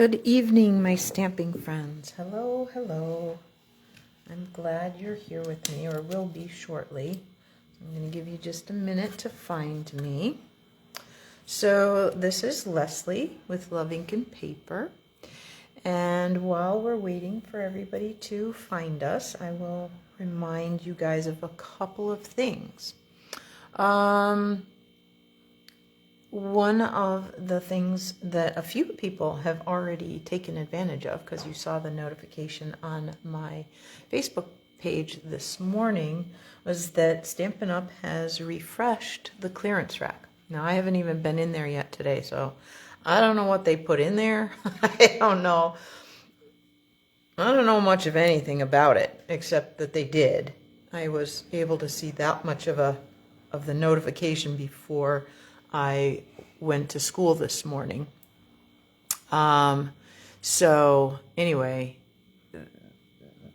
Good evening, my stamping friends. Hello, hello. I'm glad you're here with me, or will be shortly. I'm going to give you just a minute to find me. So this is Leslie with LuvINK&Paper. And while we're waiting for everybody to find us, I will remind you guys of a couple of things. One of the things that a few people have already taken advantage of, because you saw the notification on my Facebook page this morning, was that Stampin' Up! Has refreshed the clearance rack. Now, I haven't even been in there yet today, so I don't know what they put in there. I don't know much of anything about it, except that they did. I was able to see that much of the notification before I went to school this morning. So anyway,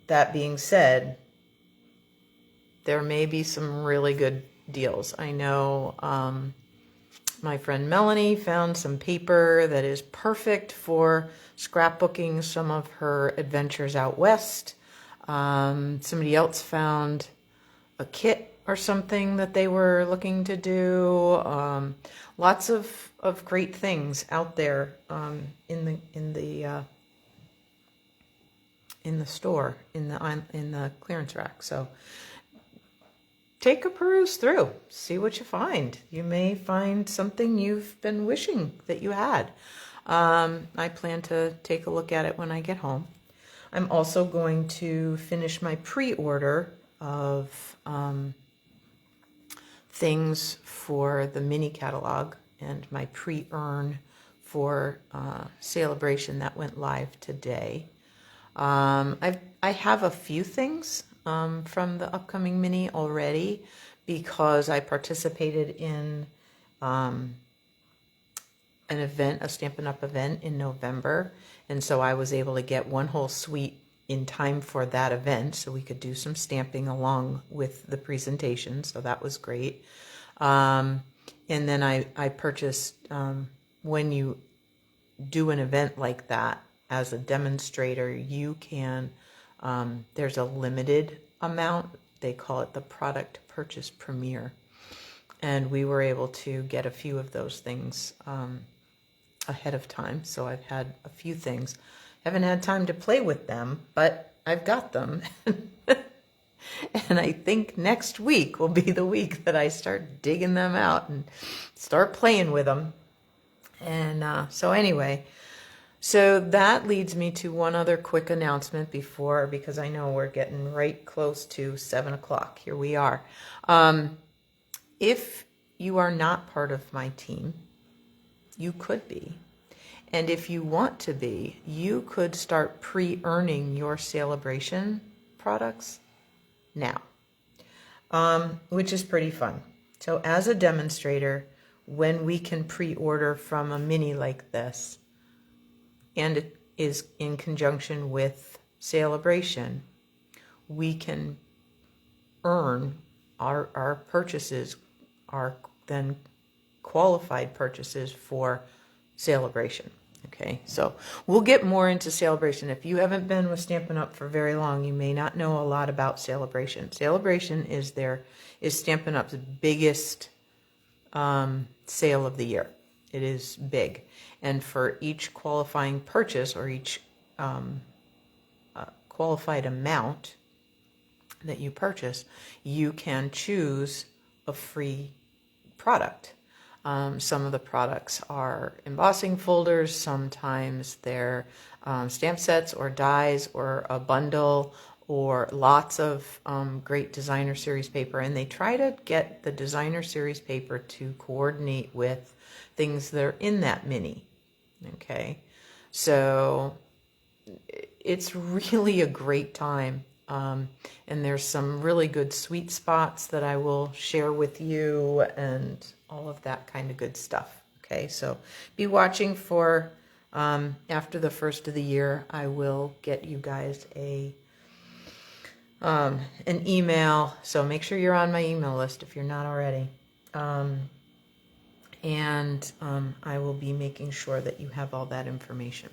that being said, there may be some really good deals. I know my friend Melanie found some paper that is perfect for scrapbooking some of her adventures out west. Somebody else found a kit or something that they were looking to do. Lots of great things out there in the store, in the clearance rack. So take a peruse through, see what you find. You may find something you've been wishing that you had. I plan to take a look at it when I get home. I'm also going to finish my pre-order of things for the mini catalog and my pre-earn for Celebration that went live today. I have a few things from the upcoming mini already because I participated in an event, a Stampin' Up! Event in November, and so I was able to get one whole suite in time for that event, so we could do some stamping along with the presentation, so that was great. And then I purchased, when you do an event like that as a demonstrator, you can, there's a limited amount, they call it the product purchase premiere, and we were able to get a few of those things ahead of time, so I've had a few things. Haven't had time to play with them, but I've got them. And I think next week will be the week that I start digging them out and start playing with them. And so anyway, so that leads me to one other quick announcement because I know we're getting right close to 7 o'clock. Here we are. If you are not part of my team, you could be. And if you want to be, you could start pre-earning your Celebration products now, which is pretty fun. So as a demonstrator, when we can pre-order from a mini like this, and it is in conjunction with Celebration, we can earn our purchases, are then qualified purchases for Celebration. Okay, so we'll get more into Celebration. If you haven't been with Stampin' Up! For very long, you may not know a lot about Celebration. Celebration is Stampin' Up!'s biggest sale of the year. It is big. And for each qualifying purchase, or each qualified amount that you purchase, you can choose a free product. Some of the products are embossing folders, sometimes they're stamp sets or dies or a bundle or lots of great designer series paper, and they try to get the designer series paper to coordinate with things that are in that mini. Okay, so it's really a great time. And there's some really good sweet spots that I will share with you and all of that kind of good stuff. Okay, so be watching for, after the first of the year, I will get you guys an email. So make sure you're on my email list if you're not already. And I will be making sure that you have all that information.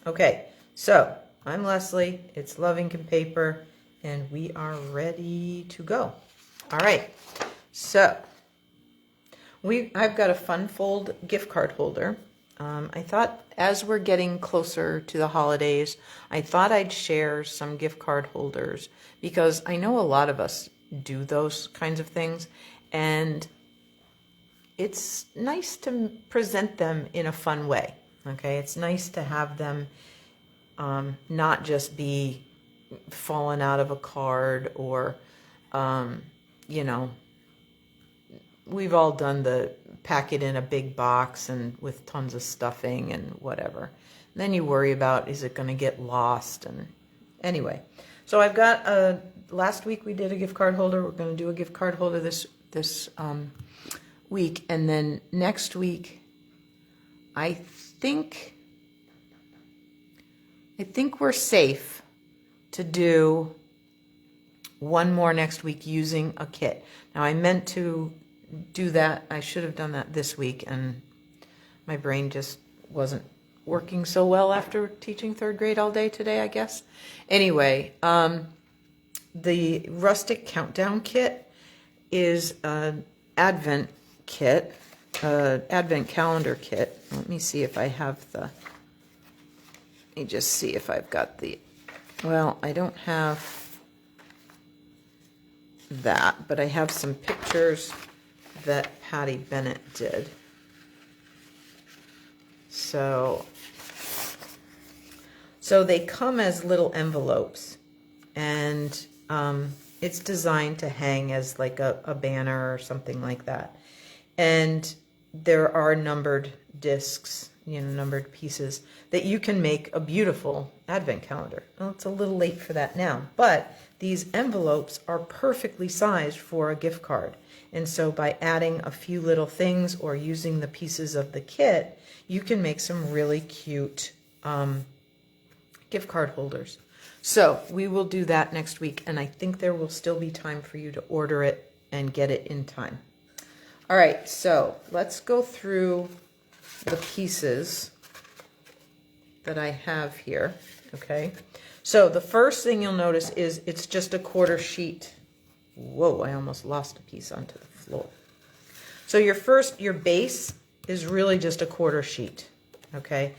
Okay, so I'm Leslie, it's LuvINK&Paper, and we are ready to go. All right, so I've got a fun fold gift card holder. I thought as we're getting closer to the holidays, I thought I'd share some gift card holders because I know a lot of us do those kinds of things, and it's nice to present them in a fun way. Okay, it's nice to have them not just be fallen out of a card or, you know, we've all done the pack it in a big box and with tons of stuffing and whatever. And then you worry about, is it going to get lost? And anyway, so I've got last week we did a gift card holder. We're going to do a gift card holder this week, and then next week I think we're safe to do one more next week using a kit. Now I meant to do that. I should have done that this week, and my brain just wasn't working so well after teaching third grade all day today, I guess. Anyway, the Rustic Countdown Kit is an Advent kit, Advent calendar kit. Let me see if I have the, let me just see if I've got the, well, I don't have that, but I have some pictures that Patty Bennett did. So they come as little envelopes, and it's designed to hang as like a banner or something like that. And there are numbered discs, you know, numbered pieces that you can make a beautiful Advent calendar. Well, it's a little late for that now, but these envelopes are perfectly sized for a gift card. And so by adding a few little things or using the pieces of the kit, you can make some really cute gift card holders. So we will do that next week, and I think there will still be time for you to order it and get it in time. All right, so let's go through the pieces that I have here, okay? So the first thing you'll notice is it's just a quarter sheet. Whoa, I almost lost a piece onto the floor. So your base is really just a quarter sheet, okay?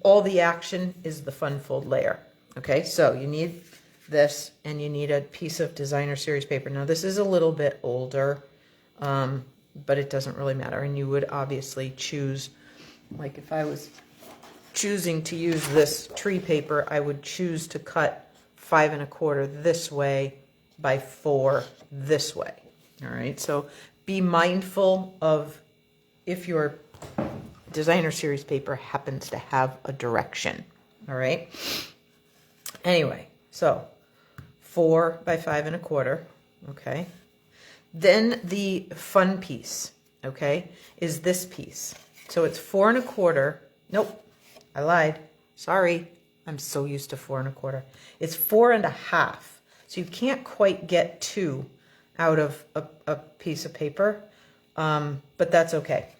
All the action is the fun fold layer, okay? So you need this, and you need a piece of designer series paper. Now this is a little bit older, but it doesn't really matter. And you would obviously choose, like if I was choosing to use this tree paper, I would choose to cut 5 1/4 this way by 4 this way. All right, so be mindful of if your designer series paper happens to have a direction. All right, anyway, so 4 by 5 1/4, okay. Then the fun piece, okay, is this piece. So it's 4 1/4. Nope, I lied. Sorry, I'm so used to 4 1/4. It's 4 1/2. So you can't quite get 2 out of a piece of paper, but that's okay.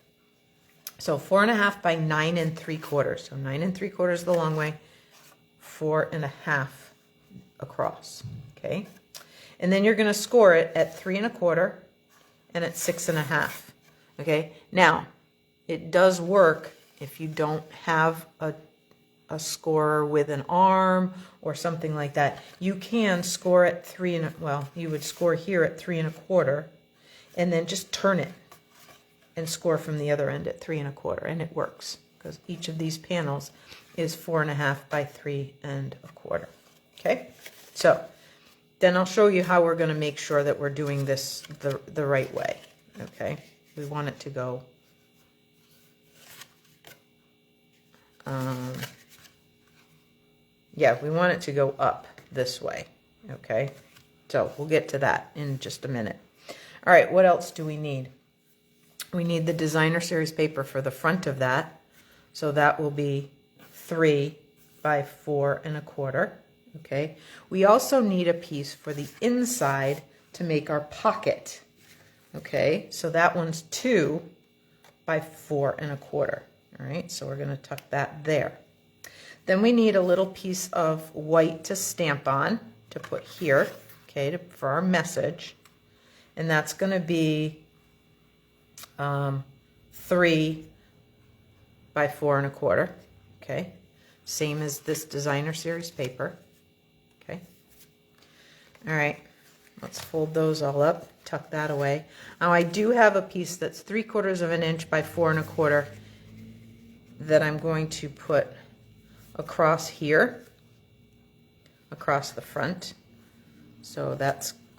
So 4 1/2 by 9 3/4. So 9 3/4 is the long way, 4 1/2 across, okay? And then you're going to score it at 3 1/4 and at 6 1/2, okay? Now, it does work if you don't have a score with an arm or something like that. You can score at 3 well, you would score here at 3 1/4 and then just turn it and score from the other end at 3 1/4, and it works because each of these panels is 4 1/2 by 3 1/4. Okay, so then I'll show you how we're going to make sure that we're doing this the right way. Okay, we want it to go yeah, we want it to go up this way. Okay, so we'll get to that in just a minute. All right, what else do we need? We need the designer series paper for the front of that. So that will be 3 by 4 1/4. Okay, we also need a piece for the inside to make our pocket. Okay, so that one's 2 by 4 1/4. All right, so we're going to tuck that there. Then we need a little piece of white to stamp on, to put here, okay, for our message. And that's going to be 3 by 4 1/4, okay? Same as this designer series paper, okay? All right, let's fold those all up, tuck that away. Now I do have a piece that's 3/4 of an inch by 4 1/4 that I'm going to put across here, across the front. So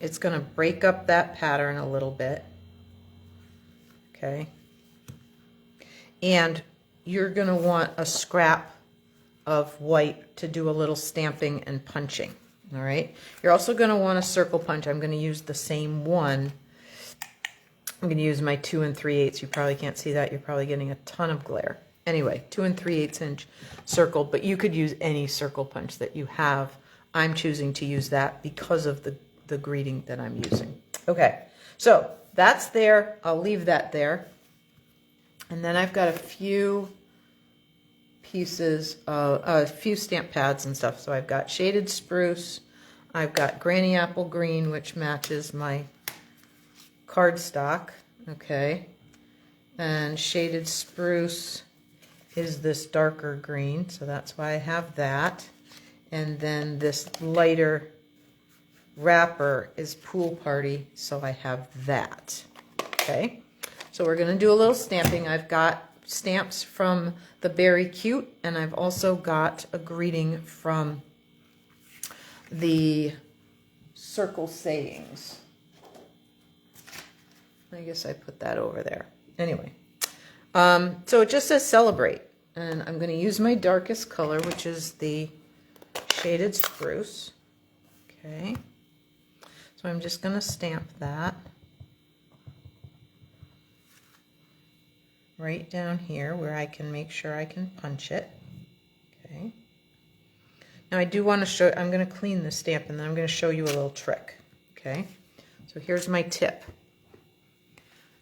it's going to break up that pattern a little bit, okay? And you're going to want a scrap of white to do a little stamping and punching, all right? You're also going to want a circle punch. I'm going to use the same one. I'm going to use my 2 3/8. You probably can't see that. You're probably getting a ton of glare. Anyway, 2 3/8 inch circle, but you could use any circle punch that you have. I'm choosing to use that because of the greeting that I'm using. Okay, so that's there. I'll leave that there. And then I've got a few pieces of a few stamp pads and stuff. So I've got shaded spruce, I've got granny apple green, which matches my cardstock, okay, and shaded spruce is this darker green, so that's why I have that. And then this lighter wrapper is pool party, so I have that, okay. So we're going to do a little stamping. I've got stamps from the Berry Cute, and I've also got a greeting from the Circle Sayings. I guess I put that over there. Anyway, so it just says celebrate, and I'm going to use my darkest color, which is the shaded spruce. Okay, so I'm just going to stamp that right down here where I can make sure I can punch it. Okay. Now I do want to show, I'm going to clean the stamp and then I'm going to show you a little trick. Okay. So here's my tip.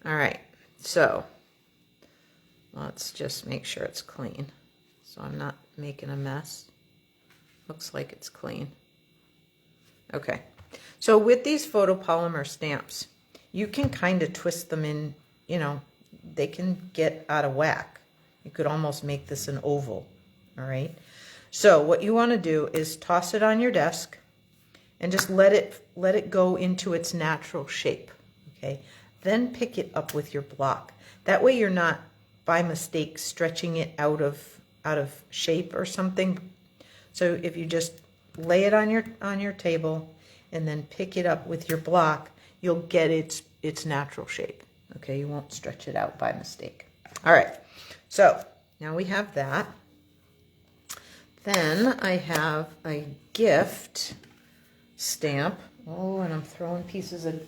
All right. So let's just make sure it's clean so I'm not making a mess. Looks like it's clean. Okay. So with these photopolymer stamps, you can kind of twist them in, you know, they can get out of whack. You could almost make this an oval, all right? So what you want to do is toss it on your desk and just let it go into its natural shape, okay? Then pick it up with your block. That way you're not by mistake stretching it out of shape or something. So if you just lay it on your table and then pick it up with your block, you'll get its natural shape. Okay, you won't stretch it out by mistake. All right, so now we have that. Then I have a gift stamp. Oh, and I'm throwing pieces of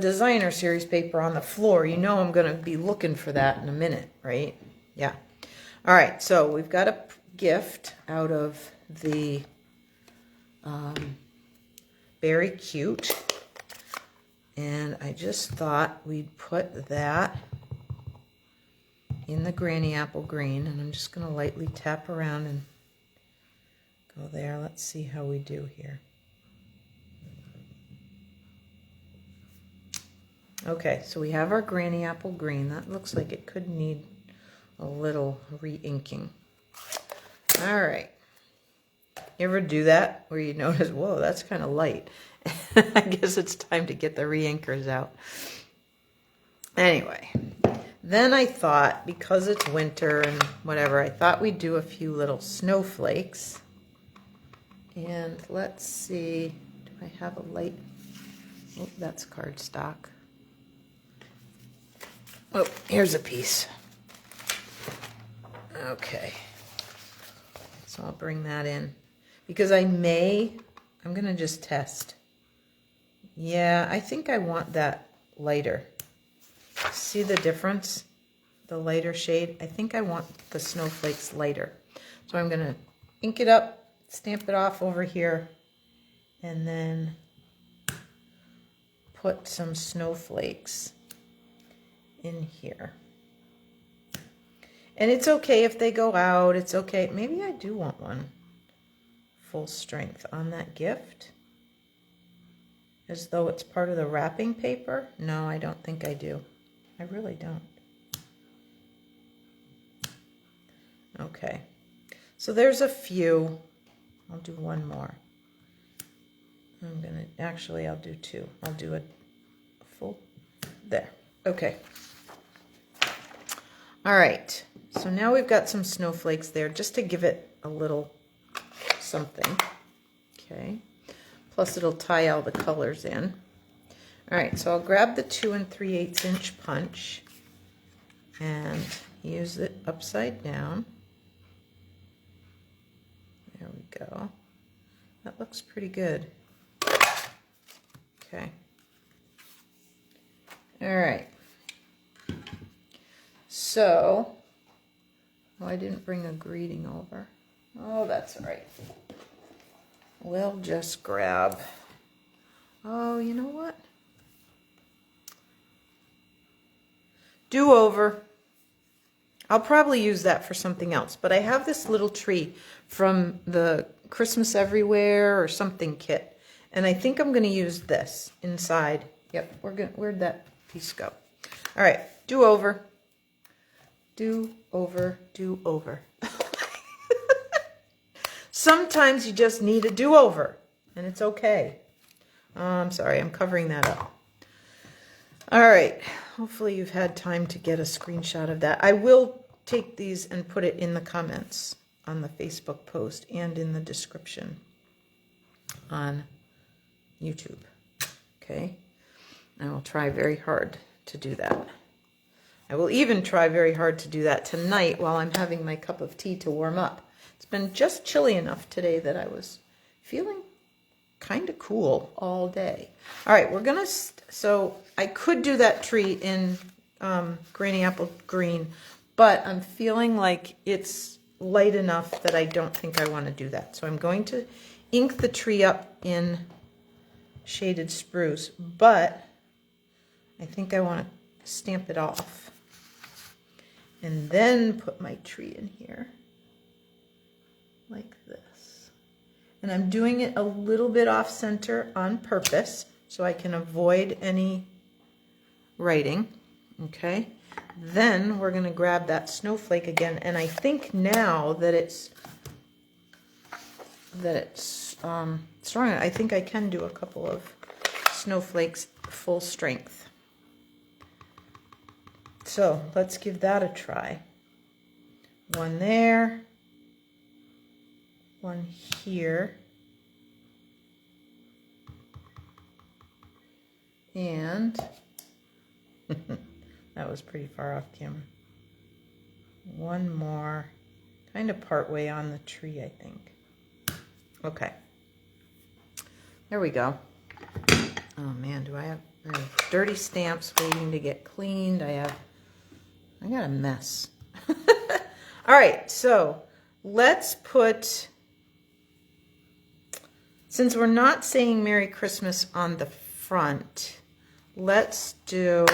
designer series paper on the floor. You know I'm going to be looking for that in a minute, right? Yeah. All right, so we've got a gift out of the Berry Cute. And I just thought we'd put that in the granny apple green, and I'm just going to lightly tap around and go there. Let's see how we do here. Okay, so we have our granny apple green. That looks like it could need a little re-inking. All right. You ever do that where you notice, whoa, that's kind of light? I guess it's time to get the re-inkers out. Anyway, then I thought, because it's winter and whatever, I thought we'd do a few little snowflakes. And let's see, do I have a light? Oh, that's cardstock. Oh, here's a piece. Okay. So I'll bring that in. Because I'm going to just test. Yeah, I think I want that lighter. See the difference? The lighter shade? I think I want the snowflakes lighter. So I'm going to ink it up, stamp it off over here, and then put some snowflakes in here. And it's okay if they go out. It's okay. Maybe I do want one full strength on that gift. As though it's part of the wrapping paper. No, I don't think I do. I really don't. Okay. So there's a few. I'll do one more. I'll do two. I'll do a full, there. Okay. All right. So now we've got some snowflakes there just to give it a little something. Okay. Plus it'll tie all the colors in. All right. So I'll grab the 2 3/8 inch punch and use it upside down. There we go. That looks pretty good. Okay. All right. So, oh, I didn't bring a greeting over. Oh, that's all right. We'll just grab, oh, you know what? Do over. I'll probably use that for something else, but I have this little tree from the Christmas Everywhere or something kit, and I think I'm going to use this inside. Yep, where'd that piece go? All right, do over. Do over, do over. Sometimes you just need a do-over, and it's okay. I'm sorry, I'm covering that up. All right, hopefully you've had time to get a screenshot of that. I will take these and put it in the comments on the Facebook post and in the description on YouTube. Okay, I will try very hard to do that. I will even try very hard to do that tonight while I'm having my cup of tea to warm up. It's been just chilly enough today that I was feeling kind of cool all day. All right, we're gonna, so I could do that tree in Granny Apple Green, but I'm feeling like it's light enough that I don't think I want to do that. So I'm going to ink the tree up in Shaded Spruce, but I think I want to stamp it off and then put my tree in here like this. And I'm doing it a little bit off center on purpose so I can avoid any writing. Okay, then we're going to grab that snowflake again, and I think now that it's strong, I think I can do a couple of snowflakes full strength. So let's give that a try. One there, one here, and that was pretty far off camera. One more, kind of part way on the tree, I think. Okay, there we go. Oh man, do I have dirty stamps waiting to get cleaned? I got a mess. All right, so let's put, since we're not saying Merry Christmas on the front, let's do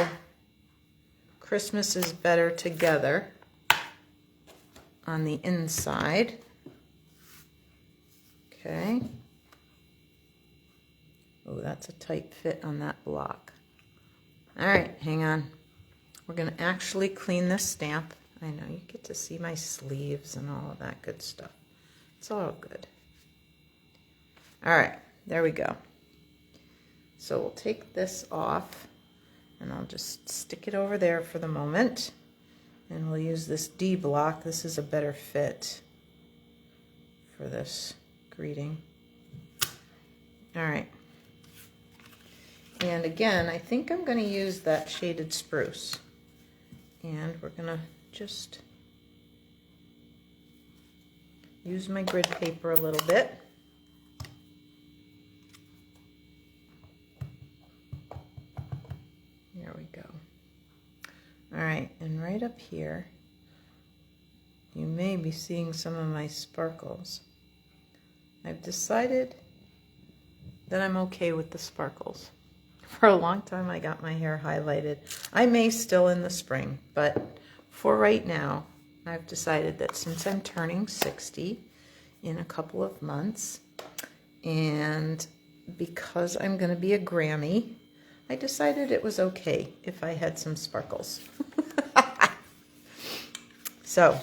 Christmas is Better Together on the inside. Okay. Oh, that's a tight fit on that block. All right, hang on. We're going to actually clean this stamp. I know you get to see my sleeves and all of that good stuff. It's all good. All right, there we go. So we'll take this off, and I'll just stick it over there for the moment. And we'll use this D block. This is a better fit for this greeting. All right. And again, I think I'm going to use that Shaded Spruce. And we're going to just use my grid paper a little bit. There we go. All right, and right up here, you may be seeing some of my sparkles. I've decided that I'm okay with the sparkles. For a long time, I got my hair highlighted. I may still in the spring, but for right now, I've decided that since I'm turning 60 in a couple of months, and because I'm going to be a Grammy, I decided it was okay if I had some sparkles. So,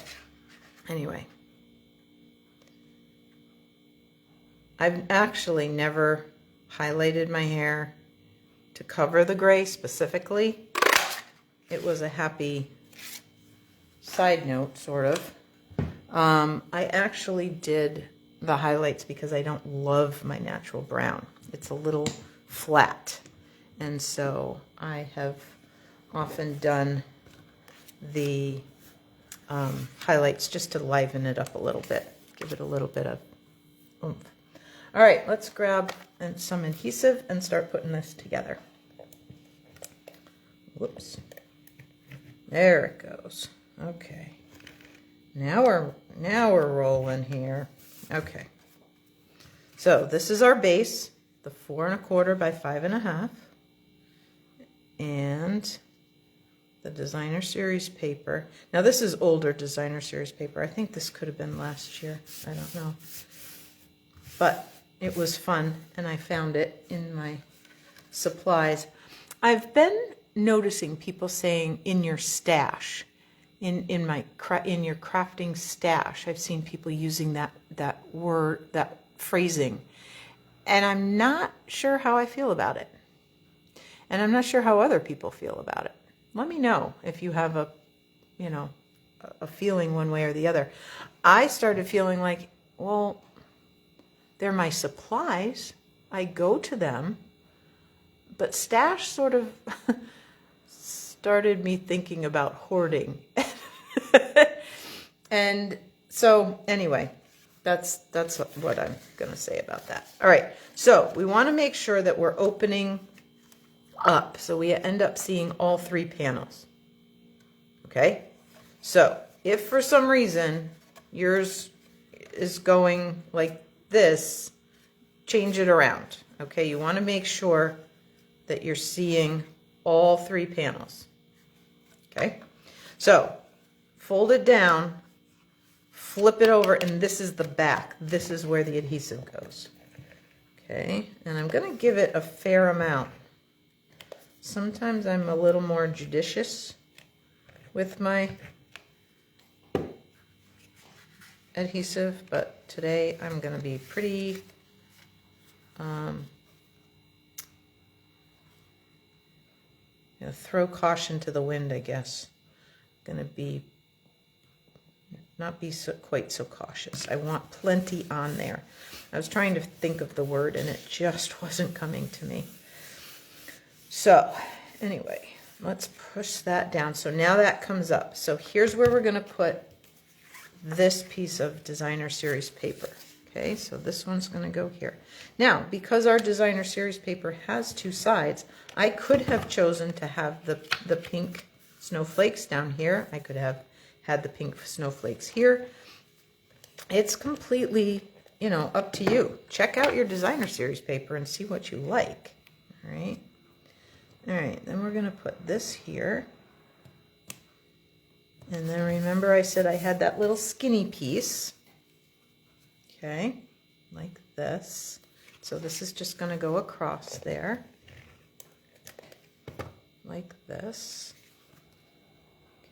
anyway, I've actually never highlighted my hair to cover the gray specifically. It was a happy side note, sort of. I actually did the highlights because I don't love my natural brown. It's a little flat. And so I have often done the highlights just to liven it up a little bit, give it a little bit of oomph. All right, let's grab some adhesive and start putting this together. Whoops. There it goes. Okay. Now we're rolling here. Okay. So this is our base, the 4 1/4 by 5 1/2, and the Designer Series paper. Now this is older Designer Series paper. I think this could have been last year. I don't know. But it was fun, and I found it in my supplies. I've been noticing people saying in your stash, in your crafting stash. I've seen people using that word, that phrasing, and I'm not sure how I feel about it, and I'm not sure how other people feel about it. Let me know if you have a feeling one way or the other. I started feeling like, well, they're my supplies. I go to them, but stash sort of started me thinking about hoarding. And so anyway, that's what I'm going to say about that. All right, so we want to make sure that we're opening up so we end up seeing all 3 panels. Okay, so if for some reason yours is going like this, change it around. Okay, you want to make sure that you're seeing all 3 panels. Okay, so fold it down, flip it over, and this is the back. This is where the adhesive goes. Okay, and I'm going to give it a fair amount. Sometimes I'm a little more judicious with my adhesive, but today I'm going to be pretty throw caution to the wind, I guess. Going to not be quite so cautious. I want plenty on there. I was trying to think of the word and it just wasn't coming to me. So anyway, let's push that down. So now that comes up. So here's where we're going to put this piece of Designer Series paper. Okay, so this one's going to go here. Now, because our Designer Series paper has 2 sides, I could have chosen to have the pink snowflakes down here. I could have had the pink snowflakes here. It's completely, up to you. Check out your Designer Series paper and see what you like. All right. All right, then we're going to put this here. And then remember I said I had that little skinny piece. Okay, like this. So this is just going to go across there. Like this.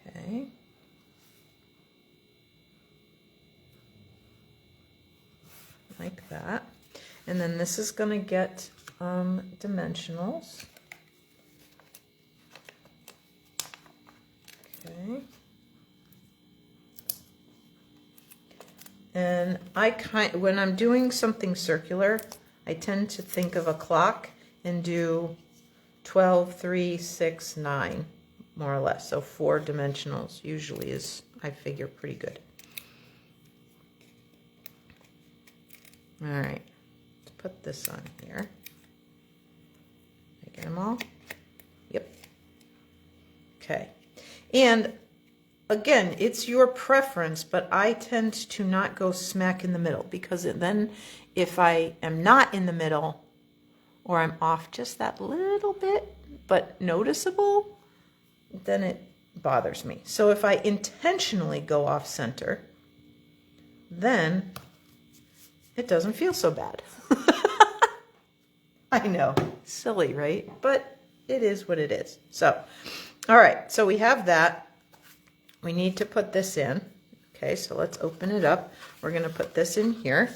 Okay. Like that. And then this is going to get dimensionals. Okay. And when I'm doing something circular, I tend to think of a clock and do 12, 3, 6, 9, more or less. So 4 dimensionals usually is, I figure, pretty good. All right, let's put this on here. Did I get them all? Yep. Okay. And again, it's your preference, but I tend to not go smack in the middle, because then if I am not in the middle, or I'm off just that little bit, but noticeable, then it bothers me. So if I intentionally go off center, then it doesn't feel so bad. I know, silly, right? But it is what it is. So, all right, so we have that. We need to put this in. Okay, so let's open it up. We're going to put this in here.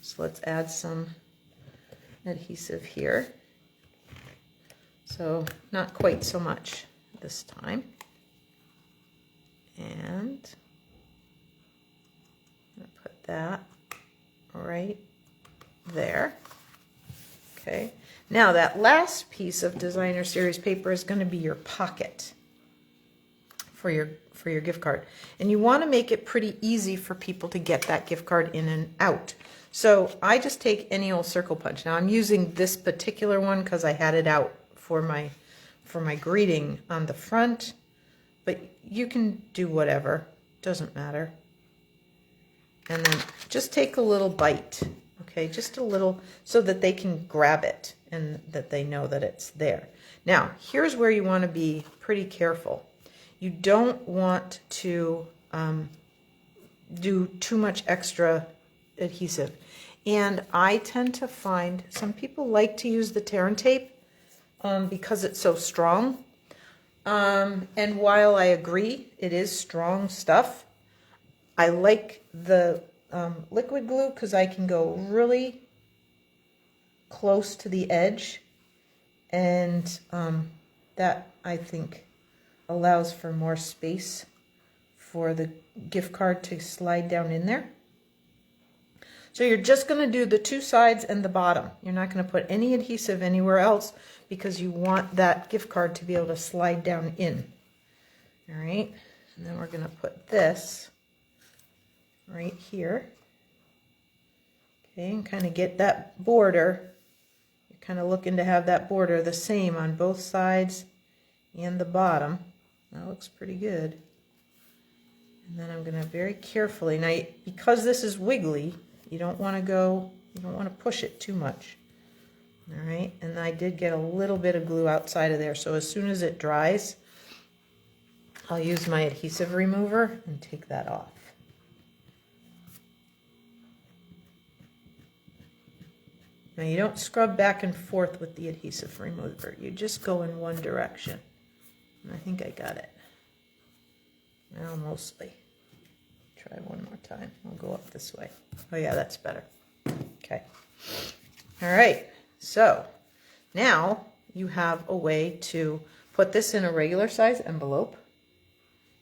So let's add some adhesive here. So not quite so much this time. And I'm going to put that right there. Okay, now that last piece of designer series paper is going to be your pocket for your gift card. And you want to make it pretty easy for people to get that gift card in and out. So I just take any old circle punch. Now I'm using this particular one because I had it out for my greeting on the front, but you can do whatever, doesn't matter. And then just take a little bite. Okay, just a little, so that they can grab it and that they know that it's there. Now, here's where you want to be pretty careful. You don't want to do too much extra adhesive. And I tend to find some people like to use the tear and tape because it's so strong. And while I agree, it is strong stuff, I like the liquid glue because I can go really close to the edge, and that I think allows for more space for the gift card to slide down in there. So you're just going to do the two sides and the bottom. You're not going to put any adhesive anywhere else because you want that gift card to be able to slide down in. All right, and then we're going to put this right here. Okay, and kind of get that border. You're kind of looking to have that border the same on both sides and the bottom. That looks pretty good. And then I'm going to very carefully, now because this is wiggly, you don't want to push it too much. All right, and I did get a little bit of glue outside of there, so as soon as it dries, I'll use my adhesive remover and take that off. Now you don't scrub back and forth with the adhesive remover, you just go in one direction. And I think I got it. Now mostly. Try one more time. I'll go up this way. Oh yeah, that's better. Okay. All right. So now you have a way to put this in a regular size envelope.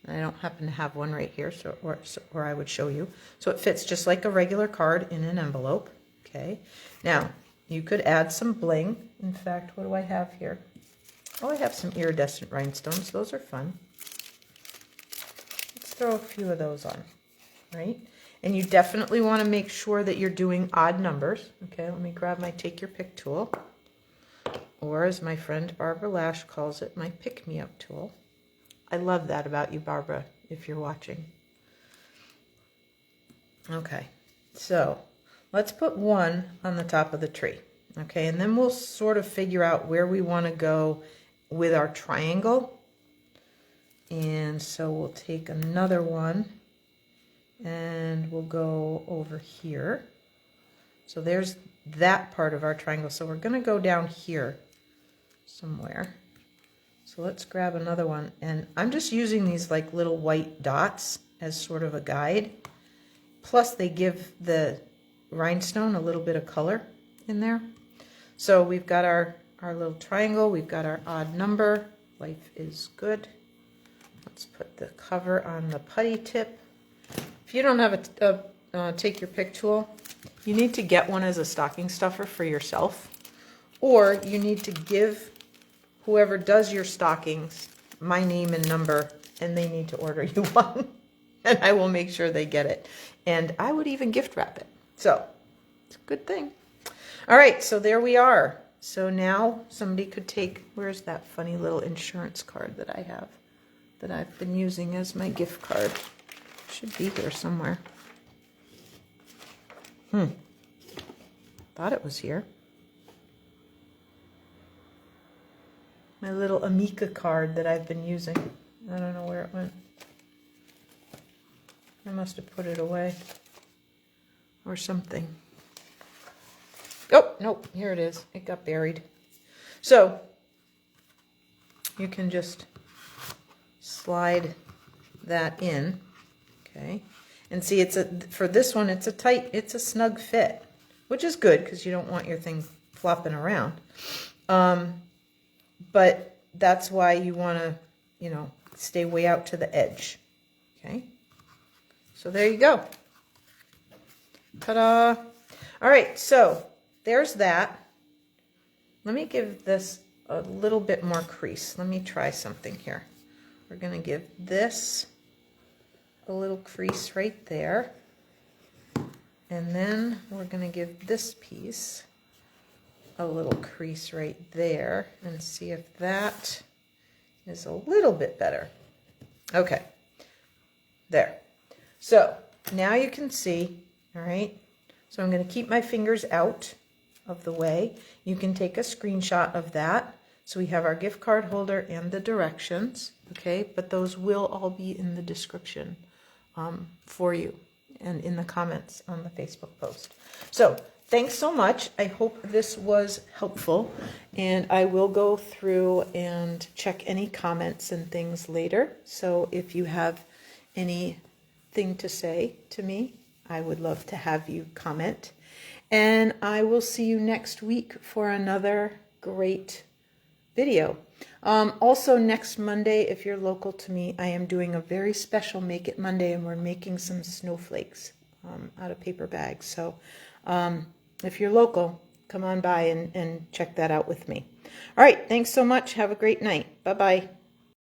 I don't happen to have one right here, so or I would show you. So it fits just like a regular card in an envelope. Okay. Now you could add some bling. In fact, what do I have here? Oh, I have some iridescent rhinestones. Those are fun. Let's throw a few of those on, right? And you definitely want to make sure that you're doing odd numbers. Okay, let me grab my Take Your Pick tool. Or as my friend Barbara Lash calls it, my pick-me-up tool. I love that about you, Barbara, if you're watching. Okay, so let's put one on the top of the tree. Okay, and then we'll sort of figure out where we want to go with our triangle. And so we'll take another one and we'll go over here. So there's that part of our triangle. So we're going to go down here somewhere. So let's grab another one. And I'm just using these like little white dots as sort of a guide. Plus they give the rhinestone a little bit of color in there. So we've got our little triangle, we've got our odd number, life is good. Let's put the cover on the putty tip. If you don't have a Take Your Pick tool, you need to get one as a stocking stuffer for yourself, or you need to give whoever does your stockings my name and number, and they need to order you one, and I will make sure they get it. And I would even gift wrap it. So it's a good thing. All right, so there we are. So now somebody could take, where's that funny little insurance card that I have that I've been using as my gift card? Should be here somewhere. Thought it was here. My little Amica card that I've been using. I don't know where it went. I must have put it away or something. Oh, nope, here it is. It got buried. So you can just slide that in, okay? And see, for this one, it's a snug fit, which is good because you don't want your thing flopping around. But that's why you want to, you know, stay way out to the edge, okay? So there you go. Ta-da! All right, so there's that. Let me give this a little bit more crease. Let me try something here. We're going to give this a little crease right there. And then we're going to give this piece a little crease right there and see if that is a little bit better. Okay, there. So now you can see, all right, so I'm going to keep my fingers out of the way. You can take a screenshot of that. So we have our gift card holder and the directions, okay, but those will all be in the description for you and in the comments on the Facebook post. So thanks so much. I hope this was helpful, and I will go through and check any comments and things later. So if you have anything to say to me, I would love to have you comment. And I will see you next week for another great video. Also next Monday, if you're local to me, I am doing a very special Make It Monday, and we're making some snowflakes out of paper bags. So if you're local, come on by and check that out with me. All right, thanks so much. Have a great night. Bye-bye.